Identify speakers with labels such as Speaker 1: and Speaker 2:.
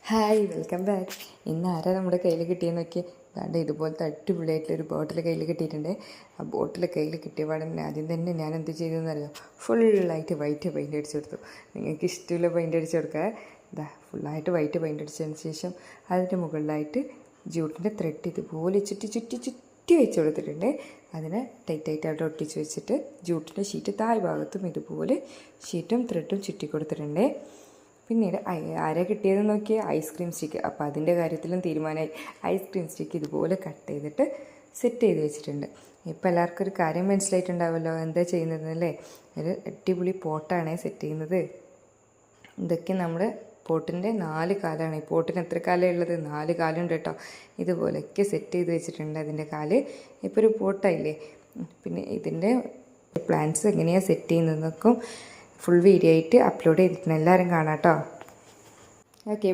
Speaker 1: Hi, welcome back. ഇന്ന് ആരാ നമ്മുടെ കയ്യിൽ കിട്ടിയെന്ന് നോക്കിയാൽ അതാണ്ട് ഇതുപോലത്തെ അടിപൊളിയായിട്ടുള്ളൊരു ബോട്ടിൽ കയ്യിൽ കിട്ടിയിട്ടുണ്ട്. ആ ബോട്ടിൽ കയ്യിൽ കിട്ടിയ പാടന്നെ ആദ്യം തന്നെ ഞാൻ എന്ത് ചെയ്തതെന്നറിയോ, ഫുള്ളായിട്ട് വൈറ്റ് പെയിൻ്റ് അടിച്ചു കൊടുത്തു. നിങ്ങൾക്ക് ഇഷ്ടമുള്ള പെയിൻ്റ് അടിച്ചു കൊടുക്കുക. ഇതാ ഫുള്ളായിട്ട് വൈറ്റ് പെയിൻ്റ് അടിച്ചതിന് ശേഷം അതിൻ്റെ മുകളിലായിട്ട് ജൂട്ടിൻ്റെ ത്രെഡ് ഇതുപോലെ ചുറ്റി വെച്ച് കൊടുത്തിട്ടുണ്ട്. അതിനെ ടൈറ്റായിട്ട് അവിടെ ഒട്ടിച്ച് വെച്ചിട്ട് ജൂട്ടിൻ്റെ ഷീറ്റ് താഴ് ഭാഗത്തും ഇതുപോലെ ഷീറ്റും ത്രെഡും ചുറ്റി കൊടുത്തിട്ടുണ്ട്. പിന്നീട് ആരാ കിട്ടിയതെന്ന് നോക്കിയാൽ ഐസ്ക്രീം സ്റ്റിക്ക്. അപ്പോൾ അതിൻ്റെ കാര്യത്തിലും തീരുമാനമായി. ഐസ്ക്രീം സ്റ്റിക്ക് ഇതുപോലെ കട്ട് ചെയ്തിട്ട് സെറ്റ് ചെയ്ത് വെച്ചിട്ടുണ്ട്. ഇപ്പോൾ എല്ലാവർക്കും ഒരു കാര്യം മനസ്സിലായിട്ടുണ്ടാവുമല്ലോ എന്താ ചെയ്യുന്നതെന്നല്ലേ. ഒരു അടിപൊളി പോട്ടാണ് സെറ്റ് ചെയ്യുന്നത്. ഇതൊക്കെ നമ്മുടെ പോട്ടിൻ്റെ 4 കാലാണ്. ഈ പോട്ടിന് എത്ര കാലം ഉള്ളത്? 4 കാലുണ്ട് കേട്ടോ. ഇതുപോലെയൊക്കെ സെറ്റ് ചെയ്ത് വെച്ചിട്ടുണ്ട് അതിൻ്റെ കാല്. ഇപ്പോൾ ഒരു പോട്ടായില്ലേ. പിന്നെ ഇതിൻ്റെ പ്ലാന്റ്സ് എങ്ങനെയാണ് സെറ്റ് ചെയ്യുന്നതെന്നൊക്കെ ഫുൾ വീഡിയോ ആയിട്ട് അപ്ലോഡ് ചെയ്തിട്ടുണ്ട്. എല്ലാവരും കാണാം കേട്ടോ. ഓക്കെ.